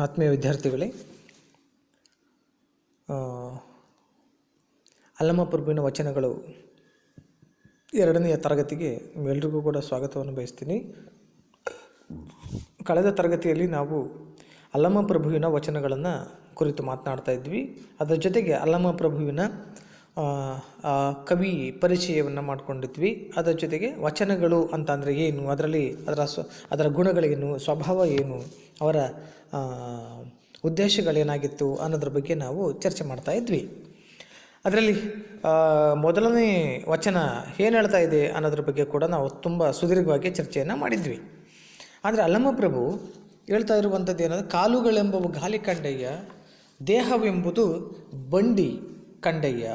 ಆತ್ಮೀಯ ವಿದ್ಯಾರ್ಥಿಗಳೇ, ಅಲ್ಲಮಪ್ರಭುವಿನ ವಚನಗಳು ಎರಡನೆಯ ತರಗತಿಗೆ ಎಲ್ರಿಗೂ ಕೂಡ ಸ್ವಾಗತವನ್ನು ಬಯಸ್ತೀನಿ. ಕಳೆದ ತರಗತಿಯಲ್ಲಿ ನಾವು ಅಲ್ಲಮಪ್ರಭುವಿನ ವಚನಗಳನ್ನು ಕುರಿತು ಮಾತನಾಡ್ತಾ ಇದ್ವಿ. ಅದರ ಜೊತೆಗೆ ಅಲ್ಲಮಪ್ರಭುವಿನ ಕವಿ ಪರಿಚಯವನ್ನು ಮಾಡಿಕೊಂಡಿದ್ವಿ. ಅದರ ಜೊತೆಗೆ ವಚನಗಳು ಅಂತಂದರೆ ಏನು, ಅದರಲ್ಲಿ ಅದರ ಗುಣಗಳೇನು, ಸ್ವಭಾವ ಏನು, ಅವರ ಉದ್ದೇಶಗಳೇನಾಗಿತ್ತು ಅನ್ನೋದ್ರ ಬಗ್ಗೆ ನಾವು ಚರ್ಚೆ ಮಾಡ್ತಾ ಇದ್ವಿ. ಅದರಲ್ಲಿ ಮೊದಲನೇ ವಚನ ಏನು ಹೇಳ್ತಾ ಇದೆ ಅನ್ನೋದ್ರ ಬಗ್ಗೆ ಕೂಡ ನಾವು ತುಂಬ ಸುದೀರ್ಘವಾಗಿ ಚರ್ಚೆಯನ್ನು ಮಾಡಿದ್ವಿ. ಆದರೆ ಅಲ್ಲಮಪ್ರಭು ಹೇಳ್ತಾ ಇರುವಂಥದ್ದು ಏನಂದರೆ, ಕಾಲುಗಳೆಂಬವು ಗಾಲಿ ಕಂಡಯ್ಯ, ದೇಹವೆಂಬುದು ಬಂಡಿ ಕಂಡಯ್ಯ,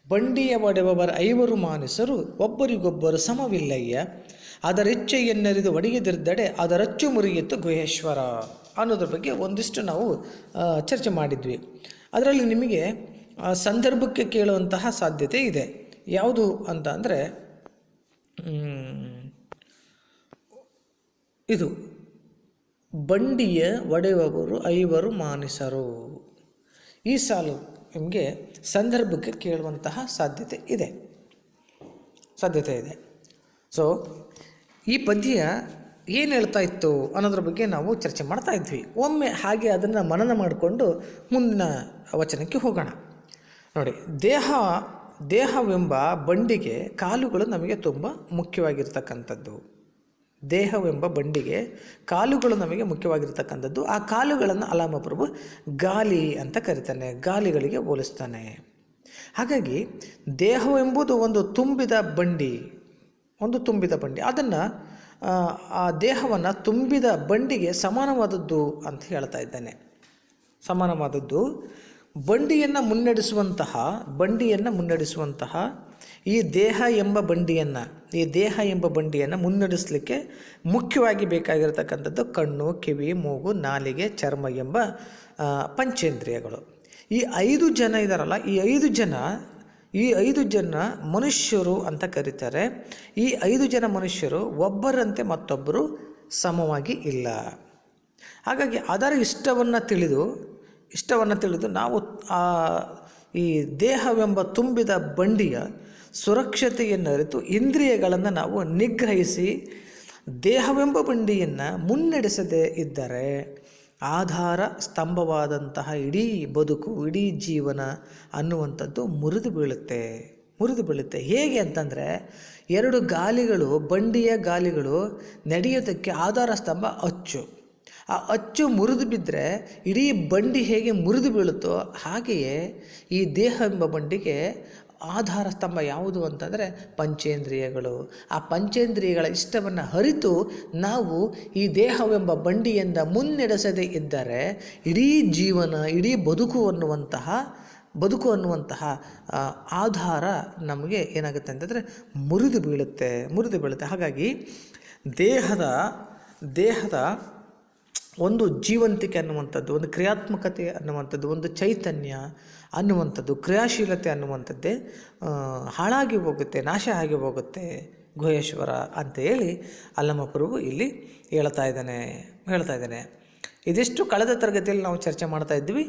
ಬಂಡಿಯ ಒಡೆಯುವವರ ಐವರು ಮಾನಸರು ಒಬ್ಬರಿಗೊಬ್ಬರು ಸಮವಿಲ್ಲಯ್ಯ, ಅದರಿಚ್ಛೆಯನ್ನರಿದು ಒಡೆಯದಿರ್ದಡೆ ಅದರಚ್ಚು ಮುರಿಯಿತು ಗುಹೇಶ್ವರ ಅನ್ನೋದ್ರ ಬಗ್ಗೆ ಒಂದಿಷ್ಟು ನಾವು ಚರ್ಚೆ ಮಾಡಿದ್ವಿ. ಅದರಲ್ಲಿ ನಿಮಗೆ ಸಂದರ್ಭಕ್ಕೆ ಕೇಳುವಂತಹ ಸಾಧ್ಯತೆ ಇದೆ. ಯಾವುದು ಅಂತ ಅಂದರೆ, ಇದು ಬಂಡಿಯ ಒಡೆಯುವವರು ಐವರು ಮಾನಸರು. ಈ ಸಾಲು ನಿಮಗೆ ಸಂದರ್ಭಕ್ಕೆ ಕೇಳುವಂತಹ ಸಾಧ್ಯತೆ ಇದೆ. ಸೊ ಈ ಪದ್ಯ ಏನು ಹೇಳ್ತಾ ಇತ್ತು ಅನ್ನೋದ್ರ ಬಗ್ಗೆ ನಾವು ಚರ್ಚೆ ಮಾಡ್ತಾ ಇದ್ವಿ. ಒಮ್ಮೆ ಹಾಗೆ ಅದನ್ನು ಮನನ ಮಾಡಿಕೊಂಡು ಮುಂದಿನ ವಚನಕ್ಕೆ ಹೋಗೋಣ. ನೋಡಿ, ದೇಹವೆಂಬ ಬಂಡಿಗೆ ಕಾಲುಗಳು ನಮಗೆ ತುಂಬ ಮುಖ್ಯವಾಗಿರ್ತಕ್ಕಂಥದ್ದು. ದೇಹವೆಂಬ ಬಂಡಿಗೆ ಕಾಲುಗಳು ನಮಗೆ ಮುಖ್ಯವಾಗಿರ್ತಕ್ಕಂಥದ್ದು. ಆ ಕಾಲುಗಳನ್ನು ಅಲ್ಲಮಪ್ರಭು ಗಾಲಿ ಅಂತ ಕರೀತಾನೆ, ಗಾಲಿಗಳಿಗೆ ಹೋಲಿಸ್ತಾನೆ. ಹಾಗಾಗಿ ದೇಹವೆಂಬುದು ಒಂದು ತುಂಬಿದ ಬಂಡಿ, ಅದನ್ನು ಆ ದೇಹವನ್ನು ತುಂಬಿದ ಬಂಡಿಗೆ ಸಮಾನವಾದದ್ದು ಅಂತ ಹೇಳ್ತಾ ಇದ್ದಾನೆ. ಸಮಾನವಾದದ್ದು ಬಂಡಿಯನ್ನು ಮುನ್ನಡೆಸುವಂತಹ ಈ ದೇಹ ಎಂಬ ಬಂಡಿಯನ್ನು ಮುನ್ನಡೆಸಲಿಕ್ಕೆ ಮುಖ್ಯವಾಗಿ ಬೇಕಾಗಿರತಕ್ಕಂಥದ್ದು ಕಣ್ಣು, ಕಿವಿ, ಮೂಗು, ನಾಲಿಗೆ, ಚರ್ಮ ಎಂಬ ಪಂಚೇಂದ್ರಿಯಗಳು. ಈ 5 ಜನ ಇದ್ದಾರಲ್ಲ, ಈ ಐದು ಜನ ಮನುಷ್ಯರು ಅಂತ ಕರೀತಾರೆ. ಈ 5 ಜನ ಮನುಷ್ಯರು ಒಬ್ಬರಂತೆ ಮತ್ತೊಬ್ಬರು ಸಮವಾಗಿ ಇಲ್ಲ. ಹಾಗಾಗಿ ಅದರ ಇಷ್ಟವನ್ನು ತಿಳಿದು ನಾವು ಈ ದೇಹವೆಂಬ ತುಂಬಿದ ಬಂಡಿಯ ಸುರಕ್ಷತೆಯನ್ನು ಅರಿತು ಇಂದ್ರಿಯಗಳನ್ನು ನಾವು ನಿಗ್ರಹಿಸಿ ದೇಹವೆಂಬ ಬಂಡಿಯನ್ನು ಮುನ್ನಡೆಸದೇ ಇದ್ದರೆ ಆಧಾರ ಸ್ತಂಭವಾದಂತಹ ಇಡೀ ಬದುಕು, ಇಡೀ ಜೀವನ ಅನ್ನುವಂಥದ್ದು ಮುರಿದು ಬೀಳುತ್ತೆ. ಹೇಗೆ ಅಂತಂದರೆ, 2 ಗಾಲಿಗಳು, ಬಂಡಿಯ ಗಾಲಿಗಳು ನಡೆಯೋದಕ್ಕೆ ಆಧಾರ ಸ್ತಂಭ ಅಚ್ಚು. ಆ ಅಚ್ಚು ಮುರಿದು ಬಿದ್ದರೆ ಇಡೀ ಬಂಡಿ ಹೇಗೆ ಮುರಿದು ಬೀಳುತ್ತೋ ಹಾಗೆಯೇ ಈ ದೇಹ ಎಂಬ ಬಂಡಿಗೆ ಆಧಾರ ಸ್ತಂಭ ಯಾವುದು ಅಂತಂದರೆ ಪಂಚೇಂದ್ರಿಯಗಳು. ಆ ಪಂಚೇಂದ್ರಿಯಗಳ ಇಷ್ಟವನ್ನು ಅರಿತು ನಾವು ಈ ದೇಹವೆಂಬ ಬಂಡಿಯಿಂದ ಮುನ್ನಡೆಸದೇ ಇದ್ದರೆ ಇಡೀ ಜೀವನ, ಇಡೀ ಬದುಕು ಅನ್ನುವಂತಹ ಆಧಾರ ನಮಗೆ ಏನಾಗುತ್ತೆ ಅಂತಂದರೆ ಮುರಿದು ಬೀಳುತ್ತೆ. ಹಾಗಾಗಿ ದೇಹದ ಒಂದು ಜೀವಂತಿಕೆ ಅನ್ನುವಂಥದ್ದು, ಒಂದು ಕ್ರಿಯಾತ್ಮಕತೆ ಅನ್ನುವಂಥದ್ದು, ಒಂದು ಚೈತನ್ಯ ಅನ್ನುವಂಥದ್ದು, ಕ್ರಿಯಾಶೀಲತೆ ಅನ್ನುವಂಥದ್ದೇ ಹಾಳಾಗಿ ಹೋಗುತ್ತೆ, ನಾಶ ಆಗಿ ಹೋಗುತ್ತೆ ಗುಹೇಶ್ವರ ಅಂತ ಹೇಳಿ ಅಲ್ಲಮಪ್ರಭು ಇಲ್ಲಿ ಹೇಳ್ತಾ ಇದ್ದಾನೆ. ಇದಿಷ್ಟು ಕಳೆದ ತರಗತಿಯಲ್ಲಿ ನಾವು ಚರ್ಚೆ ಮಾಡ್ತಾ ಇದ್ವಿ.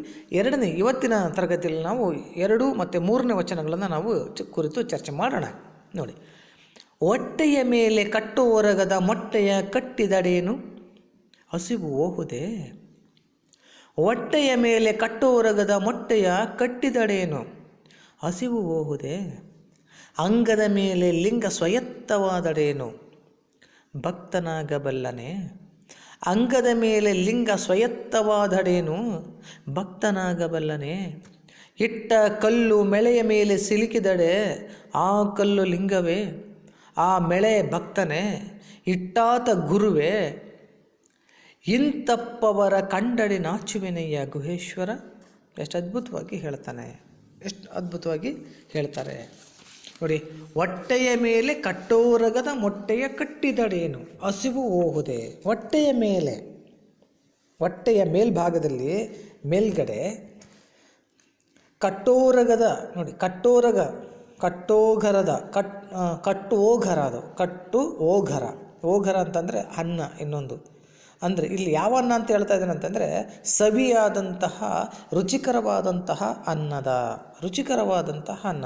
ಇವತ್ತಿನ ತರಗತಿಯಲ್ಲಿ ನಾವು 2 ಮತ್ತು 3ನೇ ವಚನಗಳನ್ನು ನಾವು ಕುರಿತು ಚರ್ಚೆ ಮಾಡೋಣ. ನೋಡಿ, ಹೊಟ್ಟೆಯ ಮೇಲೆ ಕಟ್ಟುವೊರಗದ ಮೊಟ್ಟೆಯ ಕಟ್ಟಿದಡೇನು ಹಸಿವು ಹೋಹುದೇ, ಹೊಟ್ಟೆಯ ಮೇಲೆ ಕಟ್ಟುವೊರಗದ ಮೊಟ್ಟೆಯ ಕಟ್ಟಿದಡೇನು ಹಸಿವು ಹೋಹುದೇ, ಅಂಗದ ಮೇಲೆ ಲಿಂಗ ಸ್ವಯತ್ತವಾದಡೇನು ಭಕ್ತನಾಗಬಲ್ಲನೆ, ಅಂಗದ ಮೇಲೆ ಲಿಂಗ ಸ್ವಯತ್ತವಾದಡೇನು ಭಕ್ತನಾಗಬಲ್ಲನೆ, ಇಟ್ಟ ಕಲ್ಲು ಮೆಳೆಯ ಮೇಲೆ ಸಿಲುಕಿದಡೆ ಆ ಕಲ್ಲು ಲಿಂಗವೇ, ಆ ಮೆಳೆ ಭಕ್ತನೇ, ಇಟ್ಟಾತ ಗುರುವೇ, ಇಂತಪ್ಪವರ ಕಂಡಡಿ ನಾಚುವೆನಯ್ಯ ಗುಹೇಶ್ವರ. ಎಷ್ಟು ಅದ್ಭುತವಾಗಿ ಹೇಳ್ತಾರೆ ನೋಡಿ. ಹೊಟ್ಟೆಯ ಮೇಲೆ ಕಟ್ಟೋರಗದ ಮೊಟ್ಟೆಯ ಕಟ್ಟಿದಡೇನು ಹಸಿವು ಹೋಗುದೆ. ಹೊಟ್ಟೆಯ ಮೇಲ್ಭಾಗದಲ್ಲಿ ಮೇಲ್ಗಡೆ ಕಟ್ಟೋರಗದ, ನೋಡಿ, ಕಟ್ಟು ಓಘರ ಅಂತಂದರೆ ಅನ್ನ, ಇನ್ನೊಂದು ಅಂದರೆ ಇಲ್ಲಿ ಯಾವ ಅನ್ನ ಅಂತ ಹೇಳ್ತಾ ಇದ್ದಾನೆ ಅಂತಂದರೆ ಸವಿಯಾದಂತಹ ರುಚಿಕರವಾದಂತಹ ರುಚಿಕರವಾದಂತಹ ಅನ್ನ.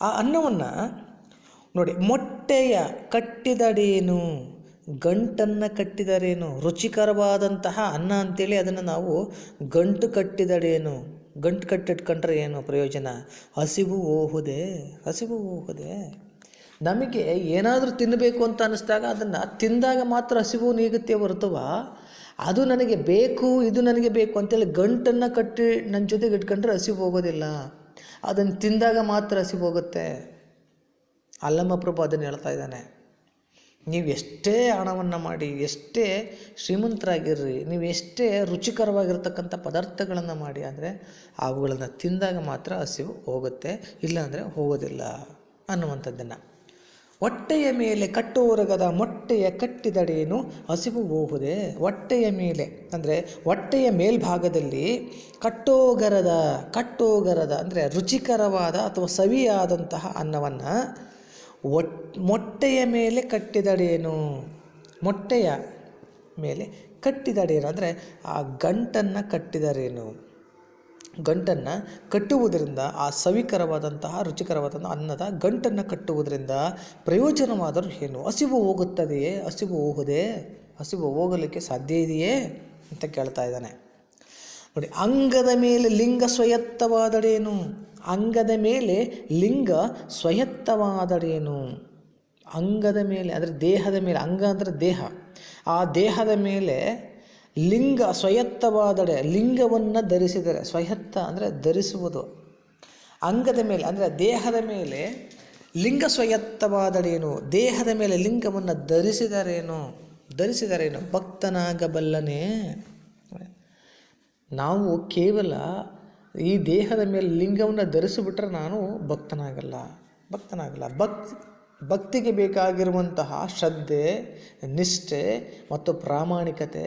ಆ ಅನ್ನವನ್ನು ನೋಡಿ, ಮೊಟ್ಟೆಯ ಕಟ್ಟಿದಡೇನು, ಗಂಟನ್ನು ಕಟ್ಟಿದರೇನು. ರುಚಿಕರವಾದಂತಹ ಅನ್ನ ಅಂಥೇಳಿ ಅದನ್ನು ನಾವು ಗಂಟು ಕಟ್ಟಿದಡೇನು. ಗಂಟು ಕಟ್ಟಿಟ್ಕೊಂಡ್ರೆ ಏನು ಪ್ರಯೋಜನ? ಹಸಿವು ಹೋಗುದೆ. ನಮಗೆ ಏನಾದರೂ ತಿನ್ನಬೇಕು ಅಂತ ಅನ್ನಿಸ್ದಾಗ ಅದನ್ನು ತಿಂದಾಗ ಮಾತ್ರ ಹಸಿವು ನೀಗುತ್ತೆ ಹೊರತುವ ಅದು ನನಗೆ ಬೇಕು, ಇದು ನನಗೆ ಬೇಕು ಅಂತೇಳಿ ಗಂಟನ್ನು ಕಟ್ಟಿ ನನ್ನ ಜೊತೆಗೆ ಇಟ್ಕೊಂಡ್ರೆ ಹಸಿವು ಹೋಗೋದಿಲ್ಲ. ಅದನ್ನು ತಿಂದಾಗ ಮಾತ್ರ ಹಸಿವು ಹೋಗುತ್ತೆ. ಅಲ್ಲಮ್ಮ ಪ್ರಭು ಅದನ್ನು ಹೇಳ್ತಾ ಇದ್ದಾನೆ. ನೀವು ಎಷ್ಟೇ ಹಣವನ್ನು ಮಾಡಿ, ಎಷ್ಟೇ ಶ್ರೀಮಂತರಾಗಿರ್ರಿ, ನೀವು ಎಷ್ಟೇ ರುಚಿಕರವಾಗಿರ್ತಕ್ಕಂಥ ಪದಾರ್ಥಗಳನ್ನು ಮಾಡಿ, ಅಂದರೆ ಅವುಗಳನ್ನು ತಿಂದಾಗ ಮಾತ್ರ ಹಸಿವು ಹೋಗುತ್ತೆ, ಇಲ್ಲಾಂದರೆ ಹೋಗೋದಿಲ್ಲ ಅನ್ನುವಂಥದ್ದನ್ನು. ಹೊಟ್ಟೆಯ ಮೇಲೆ ಕಟ್ಟುವರಗದ ಮೊಟ್ಟೆಯ ಕಟ್ಟಿದಡೇನು ಹಸಿವು ಹೋಗುದೆ. ಹೊಟ್ಟೆಯ ಮೇಲೆ ಅಂದರೆ ಹೊಟ್ಟೆಯ ಮೇಲ್ಭಾಗದಲ್ಲಿ ಕಟ್ಟೋಗರದ ಅಂದರೆ ರುಚಿಕರವಾದ ಅಥವಾ ಸವಿಯಾದಂತಹ ಅನ್ನವನ್ನು ಮೊಟ್ಟೆಯ ಮೇಲೆ ಕಟ್ಟಿದಡೇನು. ಮೊಟ್ಟೆಯ ಮೇಲೆ ಕಟ್ಟಿದಡೇನು ಅಂದರೆ ಆ ಗಂಟನ್ನು ಕಟ್ಟಿದರೇನು. ಗಂಟನ್ನು ಕಟ್ಟುವುದರಿಂದ ಆ ಸವಿಕರವಾದಂತಹ ರುಚಿಕರವಾದಂತಹ ಅನ್ನದ ಗಂಟನ್ನು ಕಟ್ಟುವುದರಿಂದ ಪ್ರಯೋಜನವಾದರೂ ಏನು? ಹಸಿವು ಹೋಗುತ್ತದೆಯೇ? ಹಸಿವು ಹೋಗಲಿಕ್ಕೆ ಸಾಧ್ಯ ಇದೆಯೇ ಅಂತ ಕೇಳ್ತಾ ಇದ್ದಾನೆ. ನೋಡಿ, ಅಂಗದ ಮೇಲೆ ಲಿಂಗ ಸ್ವಯತ್ತವಾದಡೇನು. ಅಂಗದ ಮೇಲೆ ಲಿಂಗ ಸ್ವಯತ್ತವಾದಡೇನು. ಅಂಗದ ಮೇಲೆ ಅಂದರೆ ದೇಹದ ಮೇಲೆ, ಅಂಗ ಅಂದರೆ ದೇಹ, ಆ ದೇಹದ ಮೇಲೆ ಲಿಂಗ ಸ್ವಯತ್ತವಾದಡೆ, ಲಿಂಗವನ್ನು ಧರಿಸಿದರೆ, ಸ್ವಯತ್ತ ಅಂದರೆ ಧರಿಸುವುದು, ಅಂಗದ ಮೇಲೆ ಅಂದರೆ ದೇಹದ ಮೇಲೆ ಲಿಂಗ ಸ್ವಯತ್ತವಾದಡೇನು, ದೇಹದ ಮೇಲೆ ಲಿಂಗವನ್ನು ಧರಿಸಿದರೇನು ಭಕ್ತನಾಗಬಲ್ಲನೇ. ನಾವು ಕೇವಲ ಈ ದೇಹದ ಮೇಲೆ ಲಿಂಗವನ್ನು ಧರಿಸಿಬಿಟ್ರೆ ನಾನು ಭಕ್ತನಾಗಲ್ಲ. ಭಕ್ತಿಗೆ ಬೇಕಾಗಿರುವಂತಹ ಶ್ರದ್ಧೆ, ನಿಷ್ಠೆ ಮತ್ತು ಪ್ರಾಮಾಣಿಕತೆ,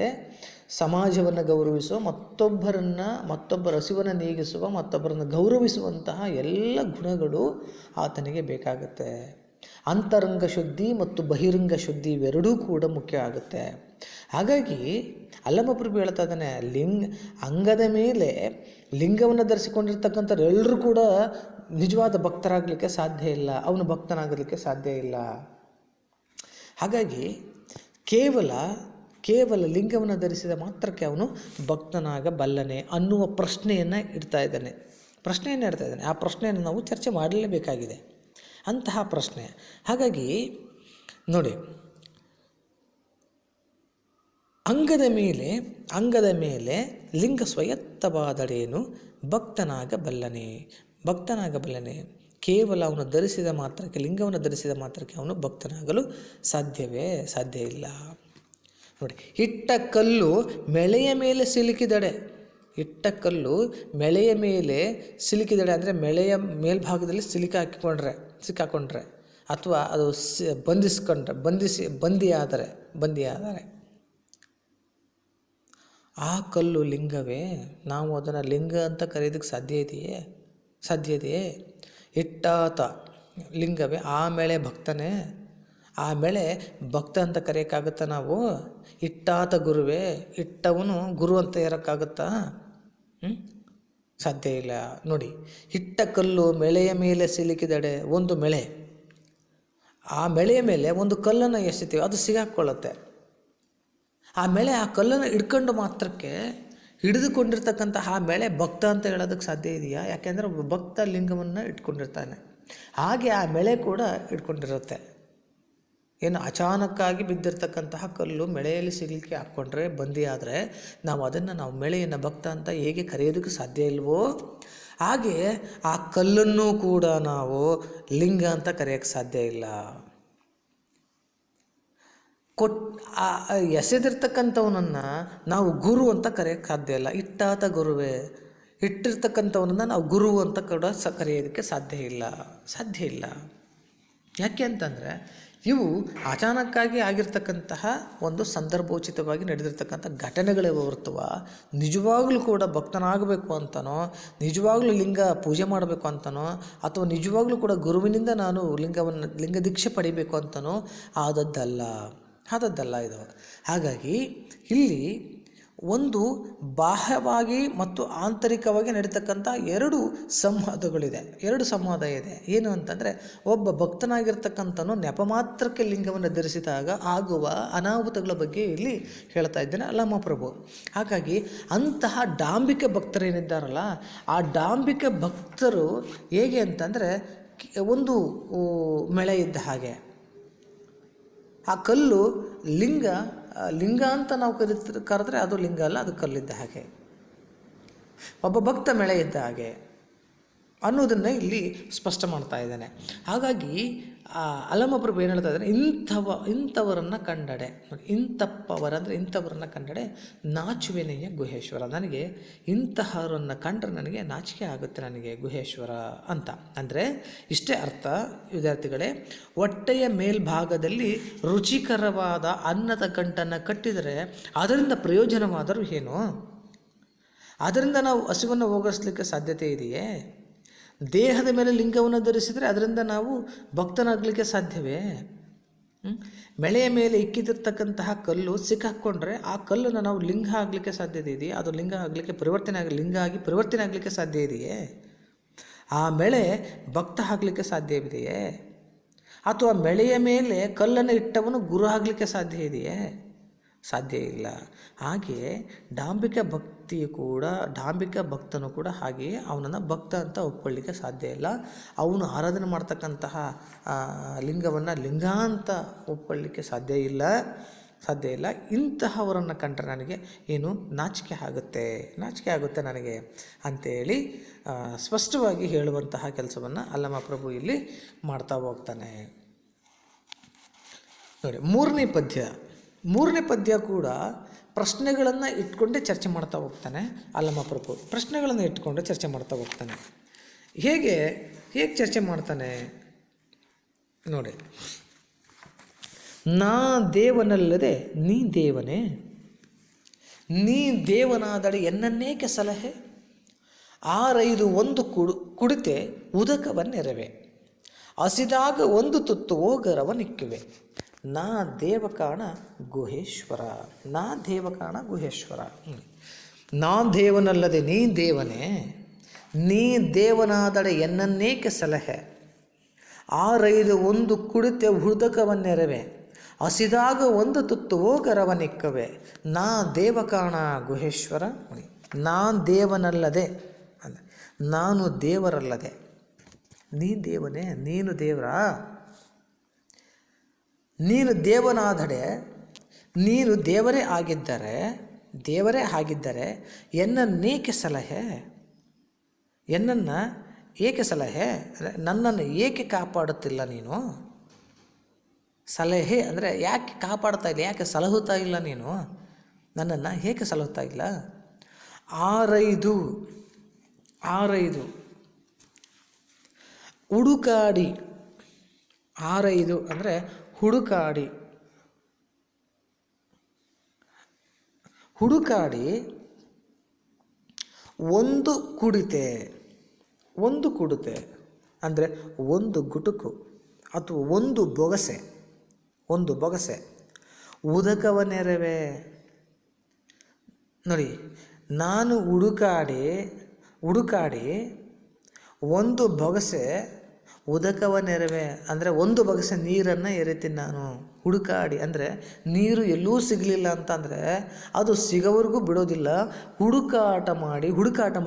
ಸಮಾಜವನ್ನು ಗೌರವಿಸುವ, ಮತ್ತೊಬ್ಬರ ಹಸಿವನ್ನು ನೀಗಿಸುವ, ಮತ್ತೊಬ್ಬರನ್ನು ಗೌರವಿಸುವಂತಹ ಎಲ್ಲ ಗುಣಗಳು ಆತನಿಗೆ ಬೇಕಾಗುತ್ತೆ. ಅಂತರಂಗ ಶುದ್ಧಿ ಮತ್ತು ಬಹಿರಂಗ ಶುದ್ಧಿ ಇವೆರಡೂ ಕೂಡ ಮುಖ್ಯ ಆಗುತ್ತೆ. ಹಾಗಾಗಿ ಅಲ್ಲಮಪ್ರಭು ಹೇಳ್ತಾ ಇದ್ದಾನೆ, ಅಂಗದ ಮೇಲೆ ಲಿಂಗವನ್ನು ಧರಿಸಿಕೊಂಡಿರ್ತಕ್ಕಂಥವ್ರು ಎಲ್ಲರೂ ಕೂಡ ನಿಜವಾದ ಭಕ್ತರಾಗಲಿಕ್ಕೆ ಸಾಧ್ಯ ಇಲ್ಲ, ಅವನು ಭಕ್ತನಾಗಲಿಕ್ಕೆ ಸಾಧ್ಯ ಇಲ್ಲ. ಹಾಗಾಗಿ ಕೇವಲ ಲಿಂಗವನ್ನು ಧರಿಸಿದ ಮಾತ್ರಕ್ಕೆ ಅವನು ಭಕ್ತನಾಗಬಲ್ಲನೆ ಅನ್ನುವ ಪ್ರಶ್ನೆಯನ್ನು ಇಡ್ತಾ ಇದ್ದಾನೆ. ಆ ಪ್ರಶ್ನೆಯನ್ನು ನಾವು ಚರ್ಚೆ ಮಾಡಲೇಬೇಕಾಗಿದೆ, ಅಂತಹ ಪ್ರಶ್ನೆ. ಹಾಗಾಗಿ ನೋಡಿ, ಅಂಗದ ಮೇಲೆ ಲಿಂಗ ಸ್ವಯತ್ತವಾದಡೇನು ಭಕ್ತನಾಗಬಲ್ಲನೆ. ಕೇವಲ ಅವನು ಧರಿಸಿದ ಮಾತ್ರಕ್ಕೆ, ಲಿಂಗವನ್ನು ಧರಿಸಿದ ಮಾತ್ರಕ್ಕೆ ಅವನು ಭಕ್ತನಾಗಲು ಸಾಧ್ಯ ಇಲ್ಲ. ನೋಡಿ, ಇಟ್ಟ ಕಲ್ಲು ಮೆಳೆಯ ಮೇಲೆ ಸಿಲುಕಿದಡೆ. ಅಂದರೆ ಮೆಳೆಯ ಮೇಲ್ಭಾಗದಲ್ಲಿ ಸಿಕ್ಕಾಕೊಂಡ್ರೆ ಅಥವಾ ಅದು ಬಂದಿಯಾದರೆ ಆ ಕಲ್ಲು ಲಿಂಗವೇ. ನಾವು ಅದನ್ನು ಲಿಂಗ ಅಂತ ಕರೆಯೋದಕ್ಕೆ ಸಾಧ್ಯ ಇದೆಯೇ? ಇಟ್ಟಾತ ಲಿಂಗವೇ, ಆಮೇಲೆ ಭಕ್ತನೇ. ಆಮೇಲೆ ಭಕ್ತ ಅಂತ ಕರೆಯೋಕ್ಕಾಗುತ್ತಾ ನಾವು? ಇಟ್ಟಾತ ಗುರುವೇ, ಇಟ್ಟವನು ಗುರು ಅಂತ ಇರೋಕ್ಕಾಗುತ್ತಾ? ಸಾಧ್ಯ ಇಲ್ಲ. ನೋಡಿ, ಇಟ್ಟ ಕಲ್ಲು ಮೆಳೆಯ ಮೇಲೆ ಸಿಲುಕಿದಡೆ, ಒಂದು ಮೆಳೆ, ಆ ಮೆಳೆಯ ಮೇಲೆ ಒಂದು ಕಲ್ಲನ್ನು ಎಸಿತೀವಿ, ಅದು ಸಿಗಾಕೊಳ್ಳುತ್ತೆ. ಆ ಕಲ್ಲನ್ನು ಹಿಡಿದುಕೊಂಡಿರ್ತಕ್ಕಂತಹ ಆ ಮೆಳೆ ಭಕ್ತ ಅಂತ ಹೇಳೋದಕ್ಕೆ ಸಾಧ್ಯ ಇದೆಯಾ? ಯಾಕೆಂದರೆ ಒಬ್ಬ ಭಕ್ತ ಲಿಂಗವನ್ನು ಇಟ್ಕೊಂಡಿರ್ತಾನೆ, ಹಾಗೆ ಆ ಮೆಳೆ ಕೂಡ ಇಟ್ಕೊಂಡಿರುತ್ತೆ. ಏನು ಅಚಾನಕ್ಕಾಗಿ ಬಿದ್ದಿರ್ತಕ್ಕಂತಹ ಕಲ್ಲು ಮೆಳೆಯಲ್ಲಿ ಸಿಗಲಿಕ್ಕೆ ಹಾಕ್ಕೊಂಡ್ರೆ, ಬಂದಿಯಾದರೆ ನಾವು ಮೆಳೆಯನ್ನು ಭಕ್ತ ಅಂತ ಹೇಗೆ ಕರೆಯೋದಕ್ಕೆ ಸಾಧ್ಯ ಇಲ್ವೋ, ಹಾಗೆ ಆ ಕಲ್ಲನ್ನು ಕೂಡ ನಾವು ಲಿಂಗ ಅಂತ ಕರೆಯೋಕ್ಕೆ ಸಾಧ್ಯ ಇಲ್ಲ. ಎಸೆದಿರ್ತಕ್ಕಂಥವನನ್ನು ನಾವು ಗುರು ಅಂತ ಕರೆಯೋಕ್ಕೆ ಸಾಧ್ಯ ಇಲ್ಲ. ಇಟ್ಟಾತ ಗುರುವೇ, ಇಟ್ಟಿರ್ತಕ್ಕಂಥವನನ್ನು ನಾವು ಗುರು ಅಂತ ಕೂಡ ಕರೆಯೋದಕ್ಕೆ ಸಾಧ್ಯ ಇಲ್ಲ. ಯಾಕೆ ಅಂತಂದರೆ ಇವು ಅಚಾನಕ್ಕಾಗಿ ಆಗಿರ್ತಕ್ಕಂತಹ ಒಂದು ಸಂದರ್ಭೋಚಿತವಾಗಿ ನಡೆದಿರ್ತಕ್ಕಂಥ ಘಟನೆಗಳೇ ಹೊರತುವ ನಿಜವಾಗ್ಲೂ ಕೂಡ ಭಕ್ತನಾಗಬೇಕು ಅಂತನೋ, ನಿಜವಾಗ್ಲೂ ಲಿಂಗ ಪೂಜೆ ಮಾಡಬೇಕು ಅಂತನೋ, ಅಥವಾ ನಿಜವಾಗ್ಲೂ ಕೂಡ ಗುರುವಿನಿಂದ ನಾನು ಲಿಂಗ ದೀಕ್ಷೆ ಪಡಿಬೇಕು ಅಂತನೋ ಆದದ್ದಲ್ಲ. ಆದದ್ದಲ್ಲ ಇದು. ಹಾಗಾಗಿ ಇಲ್ಲಿ ಒಂದು ಬಾಹ್ಯವಾಗಿ ಮತ್ತು ಆಂತರಿಕವಾಗಿ ನಡೀತಕ್ಕಂಥ ಎರಡು ಸಂವಾದ ಇದೆ. ಏನು ಅಂತಂದರೆ, ಒಬ್ಬ ಭಕ್ತನಾಗಿರ್ತಕ್ಕಂಥನು ನೆಪ ಮಾತ್ರಕ್ಕೆ ಲಿಂಗವನ್ನು ಧರಿಸಿದಾಗ ಆಗುವ ಅನಾಹುತಗಳ ಬಗ್ಗೆ ಇಲ್ಲಿ ಹೇಳ್ತಾ ಇದ್ದೇನೆ ಅಲ್ಲಮ್ಮ ಪ್ರಭು. ಹಾಗಾಗಿ ಅಂತಹ ಡಾಂಬಿಕ ಭಕ್ತರೇನಿದ್ದಾರಲ್ಲ, ಆ ಡಾಂಬಿಕ ಭಕ್ತರು ಹೇಗೆ ಅಂತಂದರೆ, ಒಂದು ಮಳೆ ಇದ್ದ ಹಾಗೆ. ಆ ಕಲ್ಲು ಲಿಂಗ ಅಂತ ನಾವು ಕರೆದ್ರೆ ಅದು ಲಿಂಗ ಅಲ್ಲ, ಅದು ಕಲ್ಲಿದ್ದ ಹಾಗೆ. ಒಬ್ಬ ಭಕ್ತ ಮಳೆ ಇದ್ದ ಹಾಗೆ ಅನ್ನೋದನ್ನು ಇಲ್ಲಿ ಸ್ಪಷ್ಟ ಮಾಡ್ತಾ ಇದ್ದಾನೆ. ಹಾಗಾಗಿ ಅಲ್ಲಮಪ್ರಭು ಏನು ಹೇಳ್ತಾ ಇದ್ದಾನೆ, ಇಂಥವರನ್ನು ಕಂಡಡೆ, ಇಂಥವರನ್ನು ಕಂಡಡೆ ನಾಚುವೆನೆಯ ಗುಹೇಶ್ವರ. ನನಗೆ ಇಂತಹವರನ್ನು ಕಂಡ್ರೆ ನನಗೆ ನಾಚಿಕೆ ಆಗುತ್ತೆ, ನನಗೆ ಗುಹೇಶ್ವರ ಅಂತ. ಅಂದರೆ ಇಷ್ಟೇ ಅರ್ಥ ವಿದ್ಯಾರ್ಥಿಗಳೇ. ಹೊಟ್ಟೆಯ ಮೇಲ್ಭಾಗದಲ್ಲಿ ರುಚಿಕರವಾದ ಅನ್ನದ ಗಂಟನ್ನು ಕಟ್ಟಿದರೆ ಅದರಿಂದ ಪ್ರಯೋಜನವಾದರೂ ಏನು? ಅದರಿಂದ ನಾವು ಹಸಿವನ್ನು ಹೋಗಿಸ್ಲಿಕ್ಕೆ ಸಾಧ್ಯತೆ ಇದೆಯೇ? ದೇಹದ ಮೇಲೆ ಲಿಂಗವನ್ನು ಧರಿಸಿದರೆ ಅದರಿಂದ ನಾವು ಭಕ್ತನಾಗಲಿಕ್ಕೆ ಸಾಧ್ಯವೇ? ಮಳೆಯ ಮೇಲೆ ಇಕ್ಕಿದಿರ್ತಕ್ಕಂತಹ ಕಲ್ಲು ಸಿಕ್ಕಾಕ್ಕೊಂಡ್ರೆ ಆ ಕಲ್ಲನ್ನು ನಾವು ಲಿಂಗ ಆಗಲಿಕ್ಕೆ ಸಾಧ್ಯತೆ ಇದೆಯೇ? ಅದು ಲಿಂಗ ಆಗಲಿಕ್ಕೆ ಲಿಂಗ ಆಗಿ ಪರಿವರ್ತನೆ ಆಗಲಿಕ್ಕೆ ಸಾಧ್ಯ ಇದೆಯೇ? ಆ ಮಳೆ ಭಕ್ತ ಆಗಲಿಕ್ಕೆ ಸಾಧ್ಯವಿದೆಯೇ? ಅಥವಾ ಮಳೆಯ ಮೇಲೆ ಕಲ್ಲನ್ನು ಇಟ್ಟವನು ಗುರು ಆಗಲಿಕ್ಕೆ ಸಾಧ್ಯ ಇದೆಯೇ? ಸಾಧ್ಯ ಇಲ್ಲ. ಹಾಗೆಯೇ ಡಾಂಬಿಕ ಭಕ್ತನು ಕೂಡ ಹಾಗೆಯೇ ಅವನನ್ನು ಭಕ್ತ ಅಂತ ಒಪ್ಕೊಳ್ಳಿಕ್ಕೆ ಸಾಧ್ಯ ಇಲ್ಲ. ಅವನು ಆರಾಧನೆ ಮಾಡ್ತಕ್ಕಂತಹ ಲಿಂಗವನ್ನು ಲಿಂಗ ಅಂತ ಒಪ್ಕೊಳ್ಳಿಕ್ಕೆ ಸಾಧ್ಯ ಇಲ್ಲ. ಇಂತಹವರನ್ನು ಕಂಡ್ರೆ ನನಗೆ ಏನು ನಾಚಿಕೆ ಆಗುತ್ತೆ ನನಗೆ ಅಂತೇಳಿ ಸ್ಪಷ್ಟವಾಗಿ ಹೇಳುವಂತಹ ಕೆಲಸವನ್ನು ಅಲ್ಲಮ ಪ್ರಭು ಇಲ್ಲಿ ಮಾಡ್ತಾ ಹೋಗ್ತಾನೆ. ನೋಡಿ, ಮೂರನೇ ಪದ್ಯ ಕೂಡ ಪ್ರಶ್ನೆಗಳನ್ನು ಇಟ್ಕೊಂಡೇ ಚರ್ಚೆ ಮಾಡ್ತಾ ಹೋಗ್ತಾನೆ ಅಲ್ಲಮ ಪ್ರಭು. ಪ್ರಶ್ನೆಗಳನ್ನು ಇಟ್ಕೊಂಡೆ ಚರ್ಚೆ ಮಾಡ್ತಾ ಹೋಗ್ತಾನೆ. ಹೇಗೆ ಚರ್ಚೆ ಮಾಡ್ತಾನೆ ನೋಡಿ. ನಾ ದೇವನಲ್ಲದೆ ನೀ ದೇವನೇ, ನೀ ದೇವನಾದಡೆ ಎನ್ನನ್ನೇಕೆ ಸಲಹೆ, 6-5 ಒಂದು ಕುಡಿತೆ ಉದಕವನ್ನೆರವೆ, ಹಸಿದಾಗ ಒಂದು ತುತ್ತು ಓಗರವನಿಕ್ಕುವೆ, ನಾ ದೇವಕಾಣ ಗುಹೇಶ್ವರ. ನಾ ದೇವನಲ್ಲದೆ ನೀ ದೇವನೇ, ನೀ ದೇವನಾದಡೆ ಎನ್ನನ್ನೇಕೆ ಸಲಹೆ, 6-5 ಒಂದು ಕುಡಿತೆ ಉದಕವನ್ನೆರವೆ, ಹಸಿದಾಗ ಒಂದು ತುತ್ತು ಓಗರವನಿಕ್ಕವೆ, ನಾ ದೇವಕಾಣ ಗುಹೇಶ್ವರ. ನಾ ದೇವನಲ್ಲದೆ ಅಂದರೆ ನಾನು ದೇವರಲ್ಲದೆ, ನೀ ದೇವನೇ, ನೀನು ದೇವರಾ, ನೀನು ದೇವನಾದಡೆ, ನೀನು ದೇವರೇ ಆಗಿದ್ದರೆ ಎನ್ನನ್ನೇಕೆ ಸಲಹೆ, ಏಕೆ ಸಲಹೆ ಅಂದರೆ ನನ್ನನ್ನು ಏಕೆ ಕಾಪಾಡುತ್ತಿಲ್ಲ ನೀನು? ಸಲಹೆ ಅಂದರೆ ಯಾಕೆ ಕಾಪಾಡ್ತಾ ಇಲ್ಲ, ಯಾಕೆ ಸಲಹುತ್ತಾ ಇಲ್ಲ ನೀನು ನನ್ನನ್ನು, ಏಕೆ ಸಲಹುತ್ತಾ ಇಲ್ಲ? 6-5 ಹುಡುಕಾಡಿ, 6-5 ಅಂದರೆ ಹುಡುಕಾಡಿ ಒಂದು ಕುಡಿತೆ ಅಂದರೆ ಒಂದು ಗುಟುಕು ಅಥವಾ ಒಂದು ಬೊಗಸೆ ಉದಕವನ್ನೆರವೆ. ನೋಡಿ, ನಾನು ಹುಡುಕಾಡಿ ಒಂದು ಬೊಗಸೆ ಉದಕವನ್ನೆರವೆ ಅಂದರೆ ಒಂದು ಬೊಗಸೆ ನೀರನ್ನು ಎರಿತೀನಿ ನಾನು. ಹುಡುಕಾಡಿ ಅಂದರೆ ನೀರು ಎಲ್ಲೂ ಸಿಗಲಿಲ್ಲ ಅಂತಂದರೆ ಅದು ಸಿಗೋವರೆಗೂ ಬಿಡೋದಿಲ್ಲ. ಹುಡುಕಾಟ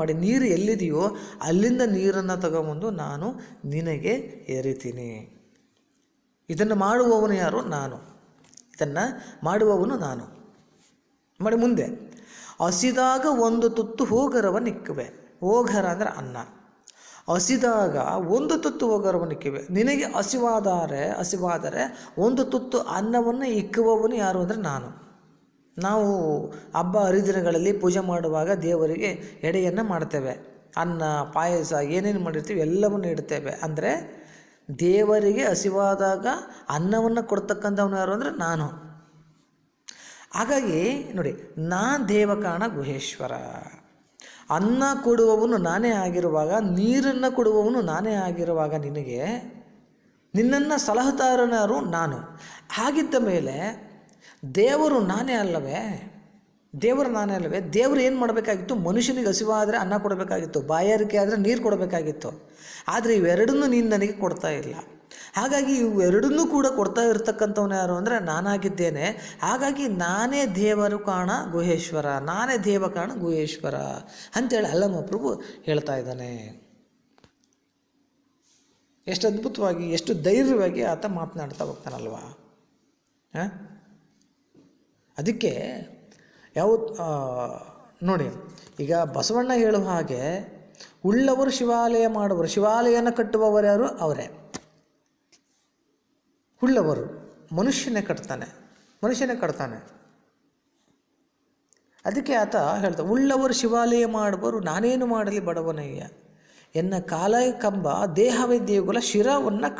ಮಾಡಿ ನೀರು ಎಲ್ಲಿದೆಯೋ ಅಲ್ಲಿಂದ ನೀರನ್ನು ತಗೊಂಬಂದು ನಾನು ನಿನಗೆ ಎರಿತೀನಿ. ಇದನ್ನು ಮಾಡುವವನು ಯಾರು? ನಾನು. ಮಾಡಿ ಮುಂದೆ, ಹಸಿದಾಗ ಒಂದು ತುತ್ತು ಓಗರವನ್ನಿಕ್ಕುವೆ. ಓಗರ ಅಂದರೆ ಅನ್ನ. ಹಸಿದಾಗ ಒಂದು ತುತ್ತು ಓಗರವನ್ನಿಕ್ಕುವೆ. ನಿನಗೆ ಹಸಿವಾದರೆ ಒಂದು ತುತ್ತು ಅನ್ನವನ್ನು ಇಕ್ಕುವವನು ಯಾರು ಅಂದರೆ ನಾನು. ನಾವು ಹಬ್ಬ ಹರಿದಿನಗಳಲ್ಲಿ ಪೂಜೆ ಮಾಡುವಾಗ ದೇವರಿಗೆ ಎಡೆಯನ್ನು ಮಾಡ್ತೇವೆ. ಅನ್ನ, ಪಾಯಸ ಏನೇನು ಮಾಡಿರ್ತೀವಿ ಎಲ್ಲವನ್ನು ಇಡ್ತೇವೆ. ಅಂದರೆ ದೇವರಿಗೆ ಹಸಿವಾದಾಗ ಅನ್ನವನ್ನು ಕೊಡ್ತಕ್ಕಂಥವನು ಯಾರು ಅಂದರೆ ನಾನು. ಹಾಗಾಗಿ ನೋಡಿ, ನಾ ದೇವಕಾಣ ಗುಹೇಶ್ವರ. ಅನ್ನ ಕೊಡುವವನು ನಾನೇ ಆಗಿರುವಾಗ, ನೀರನ್ನು ಕೊಡುವವನು ನಾನೇ ಆಗಿರುವಾಗ ನಿನ್ನನ್ನು ಸಲಹುತ್ತಾರನಾರು ನಾನು. ಹಾಗಿದ್ದ ಮೇಲೆ ದೇವರು ನಾನೇ ಅಲ್ಲವೇ? ದೇವರು ನಾನೇ ಅಲ್ಲವೇ? ದೇವರು ಏನು ಮಾಡಬೇಕಾಗಿತ್ತು? ಮನುಷ್ಯನಿಗೆ ಹಸಿವಾದರೆ ಅನ್ನ ಕೊಡಬೇಕಾಗಿತ್ತು, ಬಾಯಾರಿಕೆ ಆದರೆ ನೀರು ಕೊಡಬೇಕಾಗಿತ್ತು. ಆದರೆ ಇವೆರಡನ್ನೂ ನೀನು ನನಗೆ ಕೊಡ್ತಾ ಇಲ್ಲ. ಹಾಗಾಗಿ ಇವೆರಡನ್ನೂ ಕೂಡ ಕೊಡ್ತಾ ಇರ್ತಕ್ಕಂಥವನು ಯಾರು ಅಂದರೆ ನಾನಾಗಿದ್ದೇನೆ. ಹಾಗಾಗಿ ನಾನೇ ದೇವರು ಕಾಣ ಗುಹೇಶ್ವರ, ನಾನೇ ದೇವ ಕಾಣ ಗುಹೇಶ್ವರ ಅಂಥೇಳಿ ಅಲ್ಲಮ ಪ್ರಭು ಹೇಳ್ತಾ ಇದ್ದಾನೆ. ಎಷ್ಟು ಅದ್ಭುತವಾಗಿ, ಎಷ್ಟು ಧೈರ್ಯವಾಗಿ ಆತ ಮಾತನಾಡ್ತಾ ಹೋಗ್ತಾನಲ್ವ. ಅದಕ್ಕೆ ನೋಡಿ, ಈಗ ಬಸವಣ್ಣ ಹೇಳುವ ಹಾಗೆ ಉಳ್ಳವರು ಶಿವಾಲಯ ಮಾಡುವರು, ಶಿವಾಲಯನ ಕಟ್ಟುವವರು ಯಾರು? ಅವರೇ. ಉಳ್ಳವರು ಮನುಷ್ಯನೇ ಕಟ್ತಾನೆ. ಅದಕ್ಕೆ ಆತ ಹೇಳ್ತಾ, ಉಳ್ಳವರು ಶಿವಾಲಯ ಮಾಡುವರು, ನಾನೇನು ಮಾಡಲಿ ಬಡವನಯ್ಯ, ಎನ್ನ ಕಾಲ ಕಂಬ ದೇಹವೇ ದೇಗುಲ, ಶಿರವನ್ನು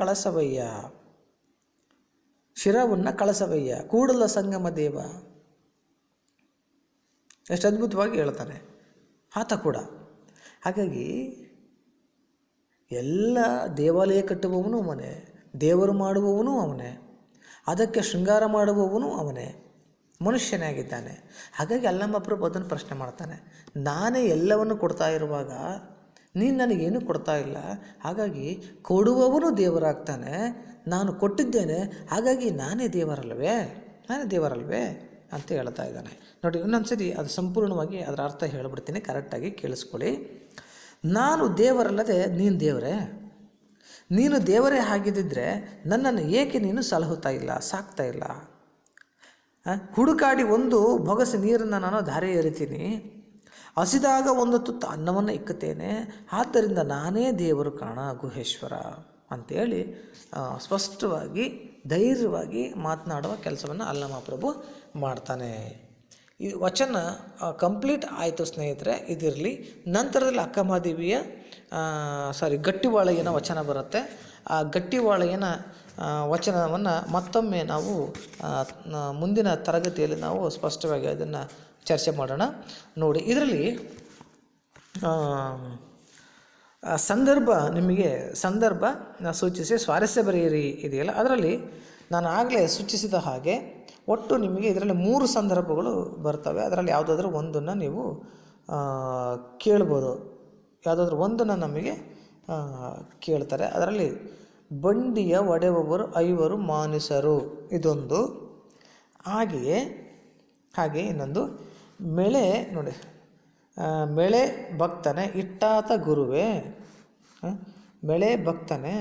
ಕಳಸವಯ್ಯ ಕೂಡಲ ಸಂಗಮ ದೇವ. ಎಷ್ಟು ಅದ್ಭುತವಾಗಿ ಹೇಳ್ತಾನೆ ಆತ ಕೂಡ. ಹಾಗಾಗಿ ಎಲ್ಲ ದೇವಾಲಯ ಕಟ್ಟುವವನು ಅವನೇ, ದೇವರು ಮಾಡುವವನು ಅವನೇ, ಅದಕ್ಕೆ ಶೃಂಗಾರ ಮಾಡುವವನು ಅವನೇ, ಮನುಷ್ಯನೇ ಆಗಿದ್ದಾನೆ. ಹಾಗಾಗಿ ಅಲ್ಲಮ ಪ್ರಭು ಅದನ್ನು ಪ್ರಶ್ನೆ ಮಾಡ್ತಾನೆ, ನಾನೇ ಎಲ್ಲವನ್ನು ಕೊಡ್ತಾ ಇರುವಾಗ ನೀನು ನನಗೇನು ಕೊಡ್ತಾ ಇಲ್ಲ, ಹಾಗಾಗಿ ಕೊಡುವವನು ದೇವರಾಗ್ತಾನೆ, ನಾನು ಕೊಟ್ಟಿದ್ದೇನೆ, ಹಾಗಾಗಿ ನಾನೇ ದೇವರಲ್ವೇ ಅಂತ ಹೇಳ್ತಾ ಇದ್ದಾನೆ. ನೋಡಿ, ಇನ್ನೊಂದು ಸರಿ ಅದು ಸಂಪೂರ್ಣವಾಗಿ ಅದರ ಅರ್ಥ ಹೇಳಿಬಿಡ್ತೀನಿ, ಕರೆಕ್ಟಾಗಿ ಕೇಳಿಸ್ಕೊಳ್ಳಿ. ನಾನು ದೇವರಲ್ಲದೆ ನೀನು ದೇವರೇ? ನೀನು ದೇವರೇ ಆಗಿದ್ದಿದ್ರೆ ನನ್ನನ್ನು ಏಕೆ ನೀನು ಸಲಹುತ್ತಾ ಇಲ್ಲ, ಸಾಕ್ತಾ ಇಲ್ಲ? ಹುಡುಕಾಡಿ ಒಂದು ಬೊಗಸೆ ನೀರನ್ನು ನಾನು ಧಾರೆ ಎರಿತೀನಿ, ಹಸಿದಾಗ ಒಂದು ತುತ್ತು ಅನ್ನವನ್ನು ಇಕ್ಕುತ್ತೇನೆ, ಆದ್ದರಿಂದ ನಾನೇ ದೇವರು ಕಾಣ ಗುಹೇಶ್ವರ ಅಂಥೇಳಿ ಸ್ಪಷ್ಟವಾಗಿ ಧೈರ್ಯವಾಗಿ ಮಾತನಾಡುವ ಕೆಲಸವನ್ನು ಅಲ್ಲಮ ಪ್ರಭು ಮಾಡ್ತಾನೆ. ಈ ವಚನ ಕಂಪ್ಲೀಟ್ ಆಯಿತು ಸ್ನೇಹಿತರೆ. ಇದಿರಲಿ. ನಂತರದಲ್ಲಿ ಅಕ್ಕಮಹಾದೇವಿಯ ಗಟ್ಟಿವಾಳೆಯನ ವಚನ ಬರುತ್ತೆ. ಆ ಗಟ್ಟಿವಾಳೆಯನ ವಚನವನ್ನು ಮತ್ತೊಮ್ಮೆ ನಾವು ಮುಂದಿನ ತರಗತಿಯಲ್ಲಿ ನಾವು ಸ್ಪಷ್ಟವಾಗಿ ಅದನ್ನು ಚರ್ಚೆ ಮಾಡೋಣ. ನೋಡಿ, ಇದರಲ್ಲಿ ಸಂದರ್ಭ ಸೂಚಿಸಿ ಸ್ವಾರಸ್ಯ ಬರೆಯಿರಿ ಇದೆಯಲ್ಲ, ಅದರಲ್ಲಿ ನಾನು ಆಗಲೇ ಸೂಚಿಸಿದ ಹಾಗೆ ಒಟ್ಟು ನಿಮಗೆ ಇದರಲ್ಲಿ 3 ಸಂದರ್ಭಗಳು ಬರ್ತವೆ. ಅದರಲ್ಲಿ ಯಾವುದಾದ್ರೂ ಒಂದನ್ನು ನೀವು ಕೇಳ್ಬೋದು, ಯಾವುದಾದ್ರೂ ಒಂದನ್ನು ನಮಗೆ ಕೇಳ್ತಾರೆ. ಅದರಲ್ಲಿ ಬಂಡಿಯ ಒಡೆಯುವವರು 5 ಮಾನಿಸರು ಇದೊಂದು. ಹಾಗೆಯೇ ಇನ್ನೊಂದು ನೋಡಿ, ಮೆಳೆ ಭಕ್ತನೆ ಇಟ್ಟಾತ ಗುರುವೇ, ಮೆಳೆ ಭಕ್ತನೆ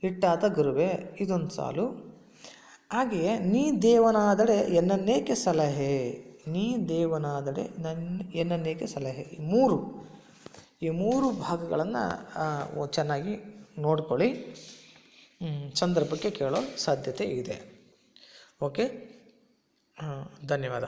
ಇಟ್ಟಾತ ಗುರುವೇ ಇದೊಂದು ಸಾಲು. ಹಾಗೆಯೇ ನೀ ದೇವನಾದಡೆ ಎನ್ನನ್ನೇಕೆ ಸಲಹೆ, ನೀ ದೇವನಾದಡೆ ಎನ್ನನ್ನೇಕೆ ಸಲಹೆ. ಈ ಮೂರು ಭಾಗಗಳನ್ನು ಚೆನ್ನಾಗಿ ನೋಡ್ಕೊಳ್ಳಿ. ಸಂದರ್ಭಕ್ಕೆ ಕೇಳೋ ಸಾಧ್ಯತೆ ಇದೆ. ಓಕೆ, ಧನ್ಯವಾದ.